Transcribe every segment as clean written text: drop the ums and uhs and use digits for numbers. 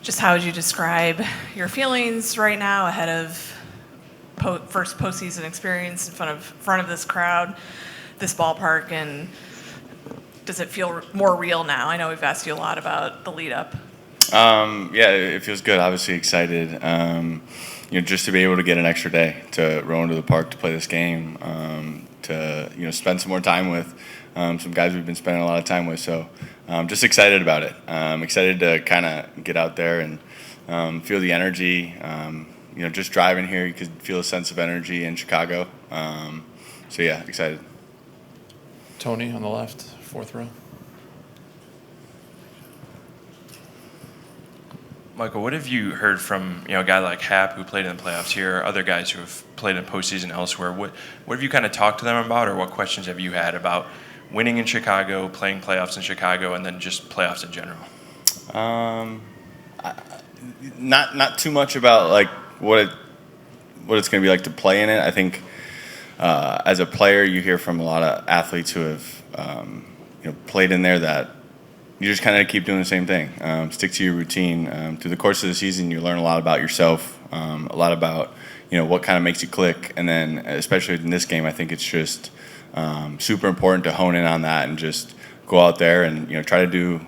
Just how would you describe your feelings right now ahead of first postseason experience in front of this crowd, this ballpark, and does it feel more real now? I know we've asked you a lot about the lead up. Yeah, it feels good. Obviously excited. Just to be able to get an extra day to roll into the park to play this game, to spend some more time with some guys we've been spending a lot of time with. So just excited about it. Excited to kind of get out there and feel the energy. Just driving here, you could feel a sense of energy in Chicago. So yeah, excited. Tony on the left, fourth row. Michael, what have you heard from a guy like Hap who played in the playoffs here, other guys who have played in postseason elsewhere? What have you kind of talked to them about, or what questions have you had about winning in Chicago, playing playoffs in Chicago, and then just playoffs in general? Not too much about like what it's going to be like to play in it. I think as a player, you hear from a lot of athletes who have played in there that you just kind of keep doing the same thing. Stick to your routine. Through the course of the season, you learn a lot about yourself, a lot about what kind of makes you click, and then especially in this game, I think it's just super important to hone in on that and just go out there and try to do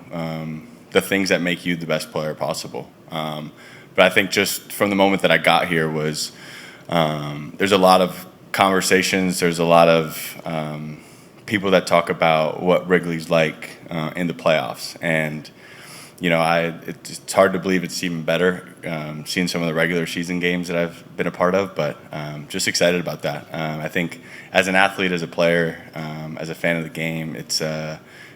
the things that make you the best player possible. But I think just from the moment that I got here was there's a lot of conversations. There's a lot of people that talk about what Wrigley's like in the playoffs, and it's hard to believe it's even better seeing some of the regular season games that I've been a part of, but just excited about that. I think as an athlete, as a player, as a fan of the game, it's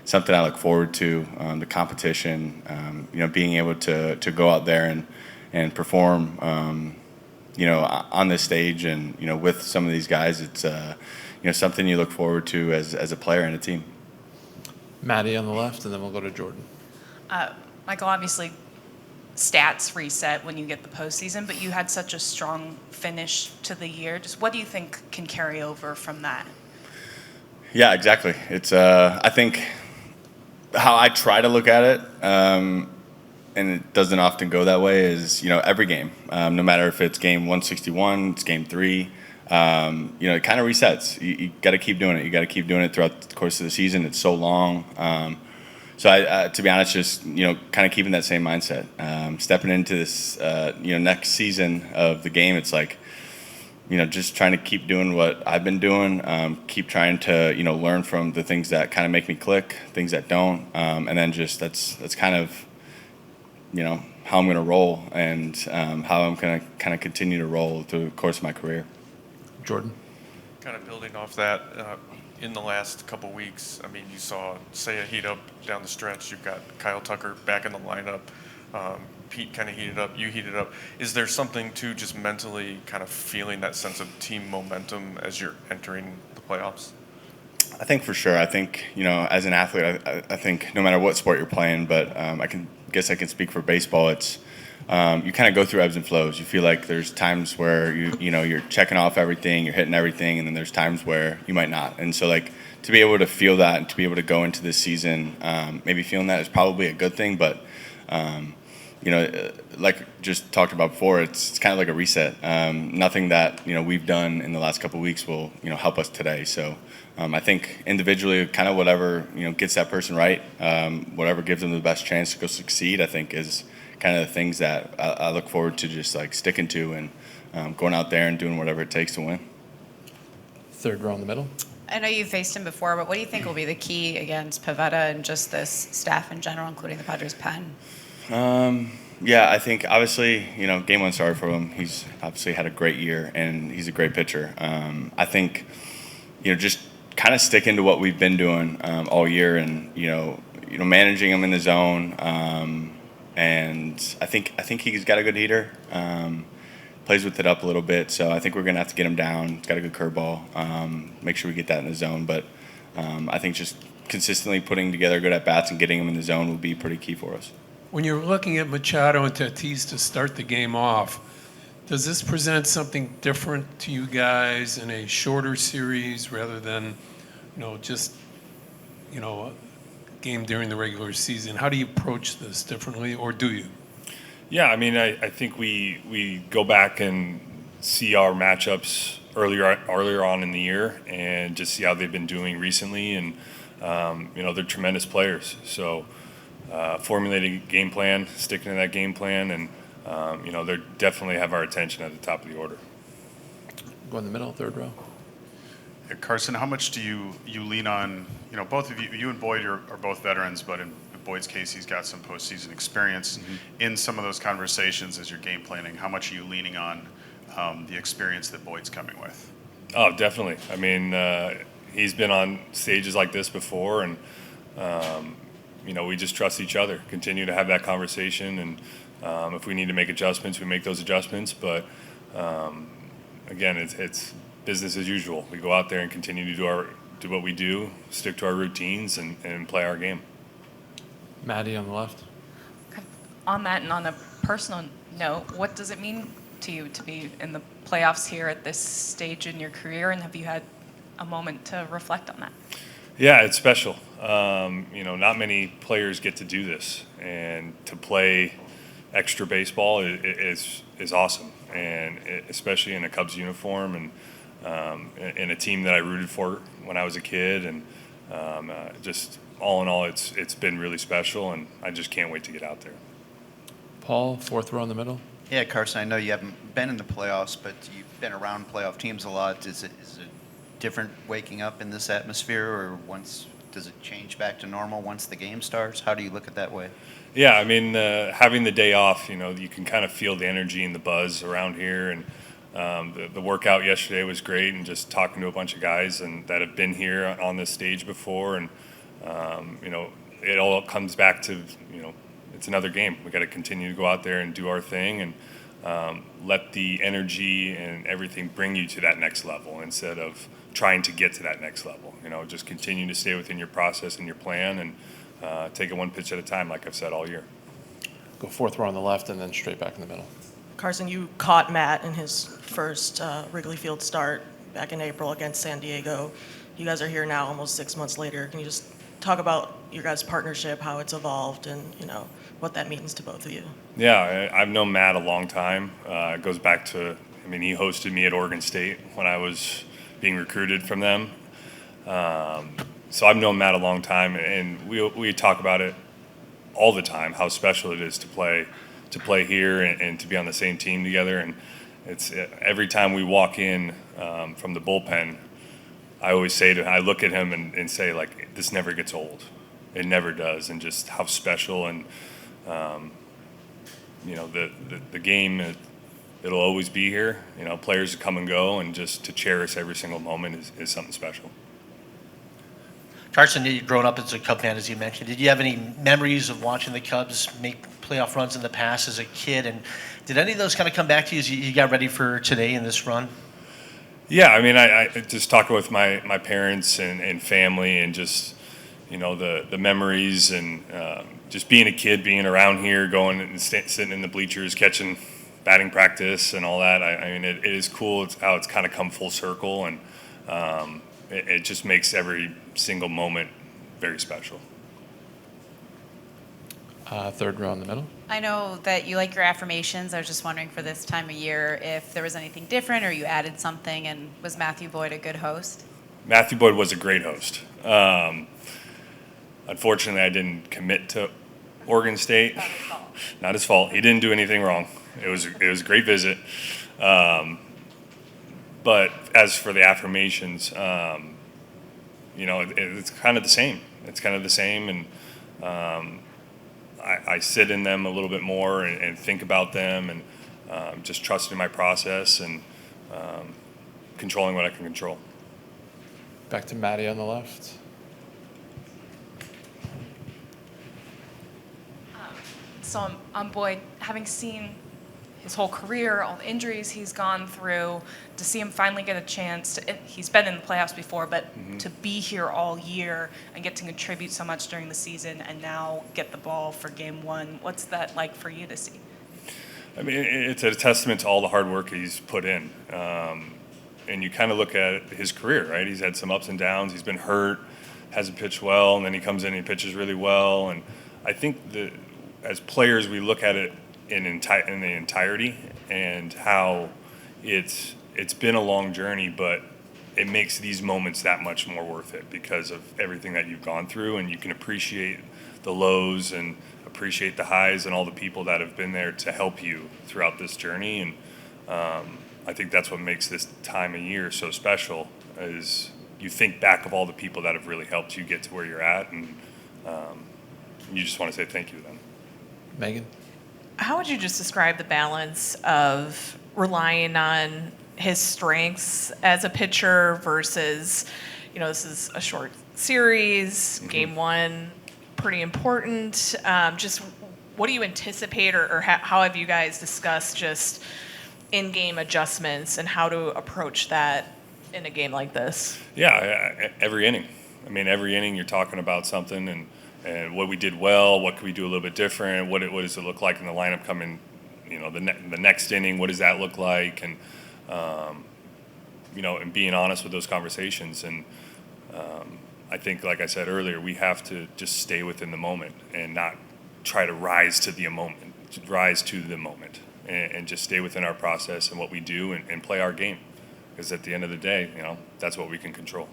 something I look forward to, the competition, being able to go out there and perform on this stage and with some of these guys. It's something you look forward to as a player and a team. Maddie on the left, and then we'll go to Jordan. Michael, obviously stats reset when you get the postseason, but you had such a strong finish to the year. Just what do you think can carry over from that? Yeah, exactly. It's I think how I try to look at it, and it doesn't often go that way, is every game, no matter if it's game 161, it's game 3. It kind of resets. You got to keep doing it. You got to keep doing it throughout the course of the season. It's so long. So I to be honest, just kind of keeping that same mindset. Stepping into this next season of the game, it's like just trying to keep doing what I've been doing. Keep trying to learn from the things that kind of make me click, things that don't, and then just that's kind of how I'm going to roll and how I'm going to kind of continue to roll through the course of my career. Jordan. Kind of building off that, in the last couple weeks, I mean, you saw Seiya heat up down the stretch. You've got Kyle Tucker back in the lineup. Pete kind of heated up. You heated up. Is there something to just mentally kind of feeling that sense of team momentum as you're entering the playoffs? I think for sure. I think, as an athlete, I think no matter what sport you're playing, but I can speak for baseball. It's you kind of go through ebbs and flows. You feel like there's times where you're checking off everything, you're hitting everything, and then there's times where you might not. And so like to be able to feel that and to be able to go into this season, maybe feeling that is probably a good thing. But like just talked about before, it's kind of like a reset. Nothing that we've done in the last couple of weeks will help us today. So I think individually, kind of whatever gets that person right, whatever gives them the best chance to go succeed, I think is kind of the things that I look forward to just like sticking to and going out there and doing whatever it takes to win. Third row in the middle. I know you've faced him before, but what do you think will be the key against Pivetta and just this staff in general, including the Padres pen? Yeah, I think obviously, game one started for him. He's obviously had a great year and he's a great pitcher. I think, just kind of sticking to what we've been doing all year and, managing him in the zone. And I think he's got a good heater. Plays with it up a little bit, so I think we're gonna have to get him down. He's got a good curveball. Make sure we get that in the zone. But I think just consistently putting together good at bats and getting him in the zone will be pretty key for us. When you're looking at Machado and Tatis to start the game off, does this present something different to you guys in a shorter series rather than, just a game during the regular season? How do you approach this differently, or do you? Yeah, I mean, I think we go back and see our matchups earlier on in the year and just see how they've been doing recently, and they're tremendous players. So formulating a game plan, sticking to that game plan, and they definitely have our attention at the top of the order. Go in the middle, third row. Carson, how much do you lean on, both of you and Boyd are both veterans, but in Boyd's case, he's got some postseason experience. In some of those conversations as you're game planning, how much are you leaning on the experience that Boyd's coming with? Oh, definitely. I mean, he's been on stages like this before, and, we just trust each other, continue to have that conversation, and if we need to make adjustments, we make those adjustments, but again, it's business as usual. We go out there and continue to do what we do, stick to our routines, and play our game. Maddie on the left. On that, and on a personal note, what does it mean to you to be in the playoffs here at this stage in your career, and have you had a moment to reflect on that? Yeah, it's special. Not many players get to do this, and to play extra baseball is awesome, and especially in a Cubs uniform, and in a team that I rooted for when I was a kid, and just all in all, it's been really special, and I just can't wait to get out there. Paul, fourth row in the middle. Yeah, Carson, I know you haven't been in the playoffs, but you've been around playoff teams a lot. Is it different waking up in this atmosphere, or does it change back to normal once the game starts? How do you look at that way? Yeah, I mean, having the day off, you can kind of feel the energy and the buzz around here, and the workout yesterday was great, and just talking to a bunch of guys and that have been here on this stage before, and it all comes back to it's another game. We got to continue to go out there and do our thing, and let the energy and everything bring you to that next level instead of trying to get to that next level. Just continue to stay within your process and your plan, and take it one pitch at a time, like I've said all year. Go fourth row on the left, and then straight back in the middle. Carson, you caught Matt in his first Wrigley Field start back in April against San Diego. You guys are here now almost 6 months later. Can you just talk about your guys' partnership, how it's evolved, and what that means to both of you? Yeah, I've known Matt a long time. It goes back to, he hosted me at Oregon State when I was being recruited from them. So I've known Matt a long time, and we talk about it all the time, how special it is to play here and to be on the same team together. And it's every time we walk in from the bullpen, I always I look at him and say, like, this never gets old. It never does, and just how special, and the game, it'll always be here. Players come and go, and just to cherish every single moment is something special. Carson, you've grown up as a Cub fan, as you mentioned. Did you have any memories of watching the Cubs make playoff runs in the past as a kid? And did any of those kind of come back to you as you got ready for today in this run? Yeah, I just talking with my parents and family, and just, the memories, and just being a kid, being around here, going and sitting in the bleachers, catching batting practice and all that. It is cool. It's how it's kind of come full circle, and it just makes every single moment very special. Third row in the middle. I know that you like your affirmations. I was just wondering for this time of year if there was anything different or you added something, and was Matthew Boyd a good host? Matthew Boyd was a great host. Unfortunately, I didn't commit to Oregon State. Not his fault. He didn't do anything wrong. It was a great visit. But as for the affirmations, it's kind of the same. It's kind of the same, and I sit in them a little bit more and think about them, and just trusting my process, and controlling what I can control. Back to Maddie on the left. So I'm Boyd, having seen his whole career, all the injuries he's gone through, to see him finally get a chance he's been in the playoffs before, but to be here all year and get to contribute so much during the season, and now get the ball for game one. What's that like for you to see? It's a testament to all the hard work he's put in. And you kind of look at his career, right? He's had some ups and downs. He's been hurt, hasn't pitched well, and then he comes in and he pitches really well. And I think that as players, we look at it in the entirety, and how it's been a long journey, but it makes these moments that much more worth it because of everything that you've gone through, and you can appreciate the lows and appreciate the highs and all the people that have been there to help you throughout this journey. And I think that's what makes this time of year so special, is you think back of all the people that have really helped you get to where you're at, and you just want to say thank you to them. Megan? How would you just describe the balance of relying on his strengths as a pitcher versus, this is a short series, game one, pretty important. Just what do you anticipate, or how have you guys discussed just in-game adjustments and how to approach that in a game like this? Yeah, every inning. I mean, every inning you're talking about something, and what we did well, what could we do a little bit different, what does it look like in the lineup coming, the next inning, what does that look like, and and being honest with those conversations. And I think, like I said earlier, we have to just stay within the moment and not try to rise to the moment, and just stay within our process and what we do, and play our game. Because at the end of the day, that's what we can control.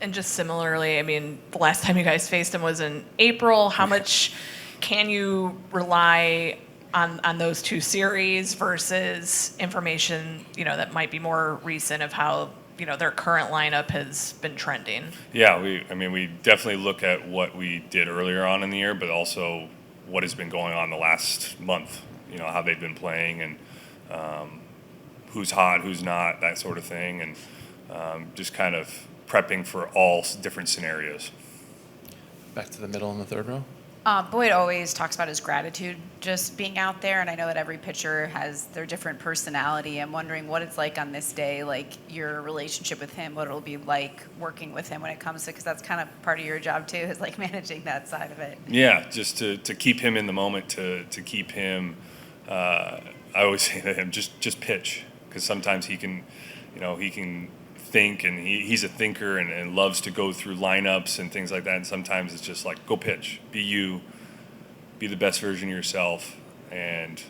And just similarly, I mean, the last time you guys faced him was in April. How much can you rely on those two series versus information, that might be more recent of how, their current lineup has been trending? Yeah, we definitely look at what we did earlier on in the year, but also what has been going on the last month, how they've been playing, and who's hot, who's not, that sort of thing, and just kind of prepping for all different scenarios. Back to the middle in the third row. Boyd always talks about his gratitude just being out there, and I know that every pitcher has their different personality. I'm wondering what it's like on this day, like your relationship with him, what it'll be like working with him when it comes to, because that's kind of part of your job too, is like managing that side of it. Yeah, just to keep him in the moment, to keep him, I always say to him, just pitch, because sometimes he can think, and he's a thinker and loves to go through lineups and things like that, and sometimes it's just like, go pitch, be you, be the best version of yourself, and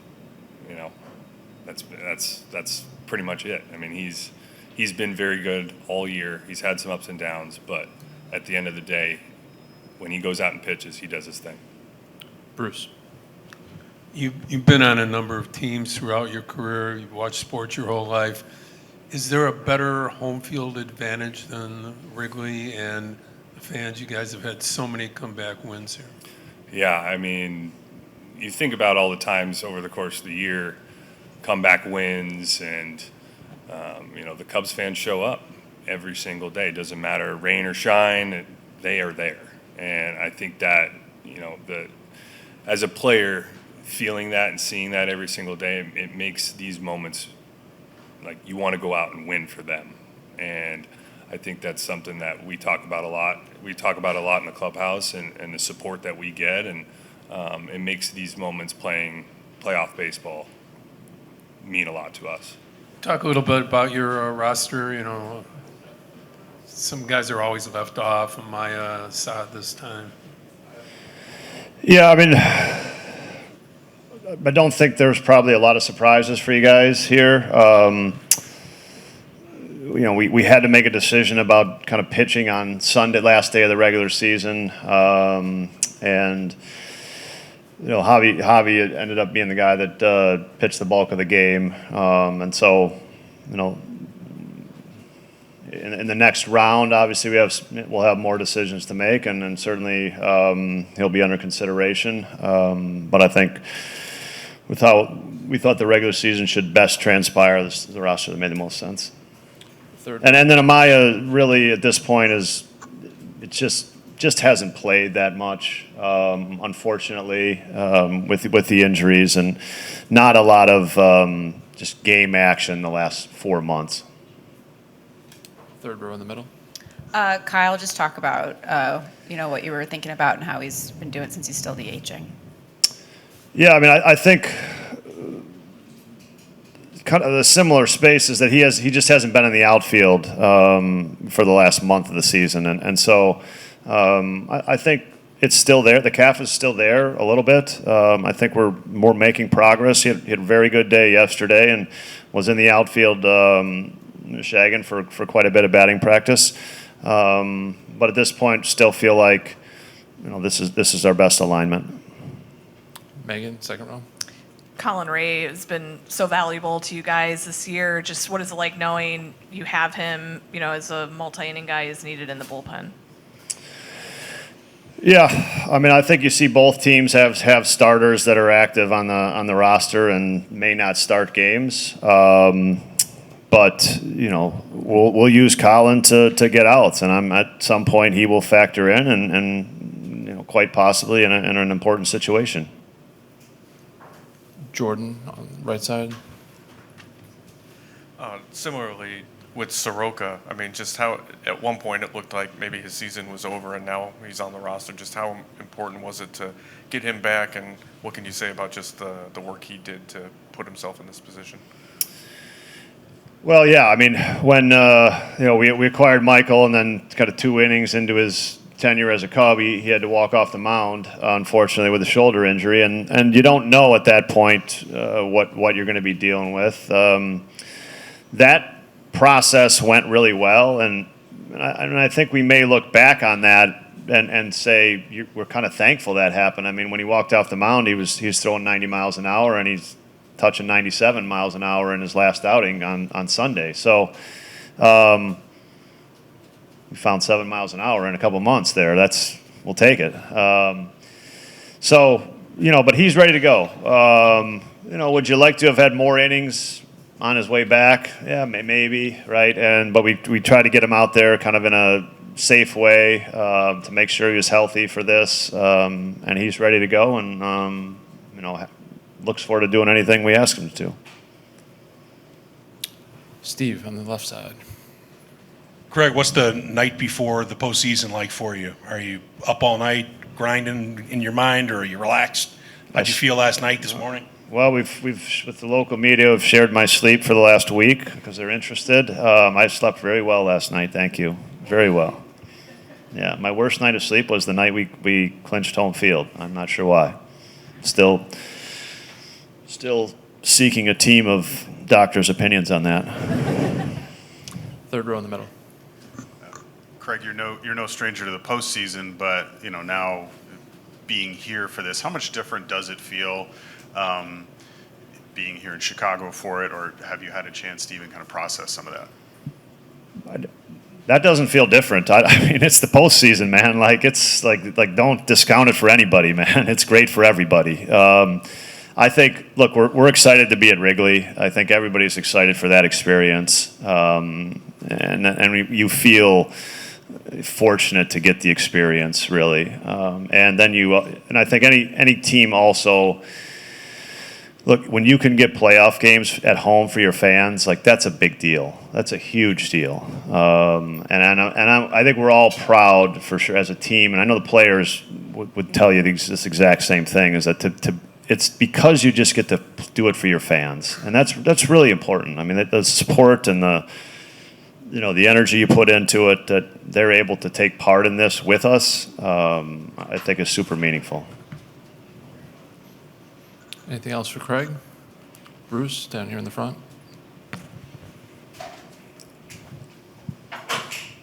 that's pretty much it. I mean, he's been very good all year. He's had some ups and downs, but at the end of the day, when he goes out and pitches, he does his thing. Bruce? You've been on a number of teams throughout your career. You've watched sports your whole life. Is there a better home field advantage than Wrigley and the fans? You guys have had so many comeback wins here. Yeah, I mean, you think about all the times over the course of the year, comeback wins, and the Cubs fans show up every single day. It doesn't matter rain or shine, they are there. And I think that as a player, feeling that and seeing that every single day, it makes these moments like you want to go out and win for them. And I think that's something that we talk about a lot. We talk about a lot in the clubhouse, and the support that we get, and it makes these moments playing playoff baseball mean a lot to us. Talk a little bit about your roster. Some guys are always left off. Maya Saad this time. Yeah, I mean, I don't think there's probably a lot of surprises for you guys here. We had to make a decision about kind of pitching on Sunday, last day of the regular season, and Javi ended up being the guy that pitched the bulk of the game, and so in the next round, obviously we'll have more decisions to make, and certainly he'll be under consideration. But I think with how we thought the regular season should best transpire, the roster that made the most sense. And then Amaya really at this point it just hasn't played that much, unfortunately, with the injuries, and not a lot of just game action the last 4 months. Third row in the middle. Kyle, just talk about what you were thinking about and how he's been doing since he's still DHing. Yeah, I mean, I think kind of the similar space is that he just hasn't been in the outfield for the last month of the season, and so I think it's still there. The calf is still there a little bit. I think we're more making progress. He had a very good day yesterday and was in the outfield shagging for quite a bit of batting practice. But at this point, still feel like this is our best alignment. Megan, second row. Colin Ray has been so valuable to you guys this year. Just what is it like knowing you have him, as a multi-inning guy is needed in the bullpen? Yeah, I mean, I think you see both teams have starters that are active on the roster and may not start games. But we'll use Colin to get outs, and at some point he will factor in and quite possibly in an important situation. Jordan on the right side. Similarly with Soroka, I mean, just how at one point it looked like maybe his season was over and now he's on the roster. Just how important was it to get him back, and what can you say about just the work he did to put himself in this position? Well, yeah, I mean, when we acquired Michael and then kind of 2 innings into his tenure as a Cub, he had to walk off the mound, unfortunately, with a shoulder injury, and you don't know at that point what you're going to be dealing with. That process went really well, and I think we may look back on that and say we're kind of thankful that happened. I mean, when he walked off the mound, he was throwing 90 miles an hour, and he's touching 97 miles an hour in his last outing on Sunday. So we found 7 miles an hour in a couple months there. We'll take it. But he's ready to go. Would you like to have had more innings on his way back? Yeah, maybe, right? But we tried to get him out there kind of in a safe way to make sure he was healthy for this, and he's ready to go, and looks forward to doing anything we ask him to. Steve on the left side. Craig, what's the night before the postseason like for you? Are you up all night grinding in your mind, or are you relaxed? How'd you feel last night, this morning? Well, we've with the local media have shared my sleep for the last week because they're interested. I slept very well last night. Thank you. Very well. Yeah, my worst night of sleep was the night we clinched home field. I'm not sure why. Still seeking a team of doctors' opinions on that. Third row in the middle. Craig, you're no stranger to the postseason, but now being here for this, how much different does it feel being here in Chicago for it, or have you had a chance to even kind of process some of that? That doesn't feel different. I mean, it's the postseason, man. It's like don't discount it for anybody, man. It's great for everybody. I think, look, we're excited to be at Wrigley. I think everybody's excited for that experience, and you feel fortunate to get the experience, really. And I think any team also. Look, when you can get playoff games at home for your fans, that's a big deal. That's a huge deal. I think we're all proud for sure as a team, and I know the players would tell you this exact same thing, is that it's because you just get to do it for your fans, and that's really important. I mean, the support and the energy you put into it, that they're able to take part in this with us, I think is super meaningful. Anything else for Craig? Bruce, down here in the front.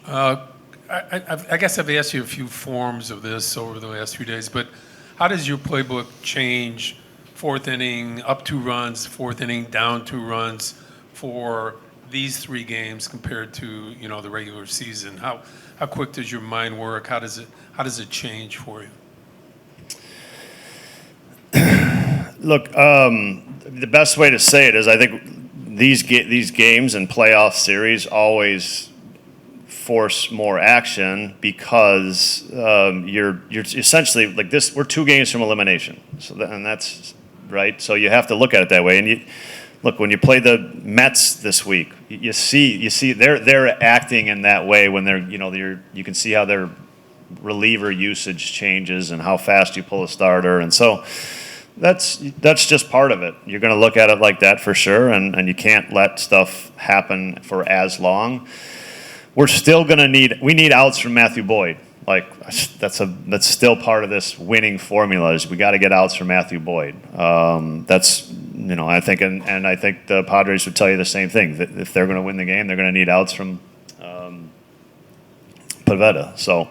I guess I've asked you a few forms of this over the last few days, but how does your playbook change 4th inning, up 2 runs, 4th inning, down 2 runs for these 3 games compared to the regular season? How quick does your mind work? How does it change for you? Look, the best way to say it is I think these games and playoff series always force more action because you're essentially like this. We're 2 games from elimination, and that's right. So you have to look at it that way. And look, when you play the Mets this week, you see they're acting in that way when you can see how their reliever usage changes and how fast you pull a starter, and so. That's just part of it. You're going to look at it like that for sure, and you can't let stuff happen for as long. We're still going to need outs from Matthew Boyd. Like that's still part of this winning formula. Is we got to get outs from Matthew Boyd. That's I think and I think the Padres would tell you the same thing. That if they're going to win the game, they're going to need outs from Pavetta. So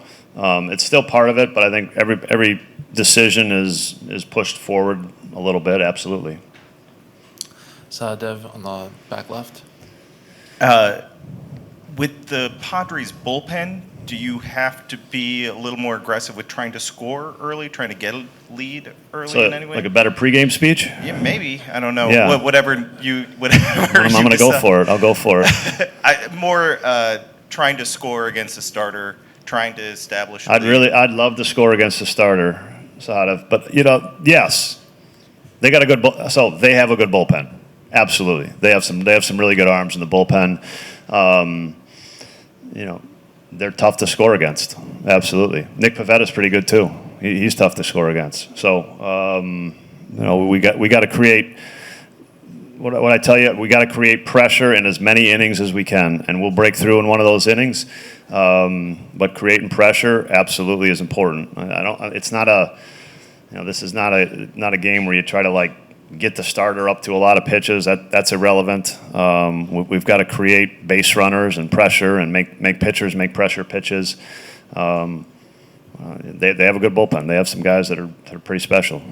it's still part of it, but I think every decision is pushed forward a little bit. Absolutely. Dev on the back left. With the Padres bullpen, do you have to be a little more aggressive with trying to score early, trying to get a lead early So in any way? like a better pregame speech. Yeah, maybe. I don't know. Yeah. Whatever I'm going to go for it. I'll go for it. More trying to score against a starter, trying to establish. A lead. I'd love to score against a starter, Sahadev. But yes, they got a good. So they have a good bullpen. Absolutely, they have some really good arms in the bullpen. They're tough to score against. Absolutely, Nick Pavetta's pretty good too. He's tough to score against. So we got to create. What I tell you, we got to create pressure in as many innings as we can, and we'll break through in one of those innings. But creating pressure absolutely is important. It's not a. This is not a game where you try to get the starter up to a lot of pitches. That's irrelevant. We've got to create base runners and pressure and make pitchers make pressure pitches. They have a good bullpen. They have some guys that are pretty special.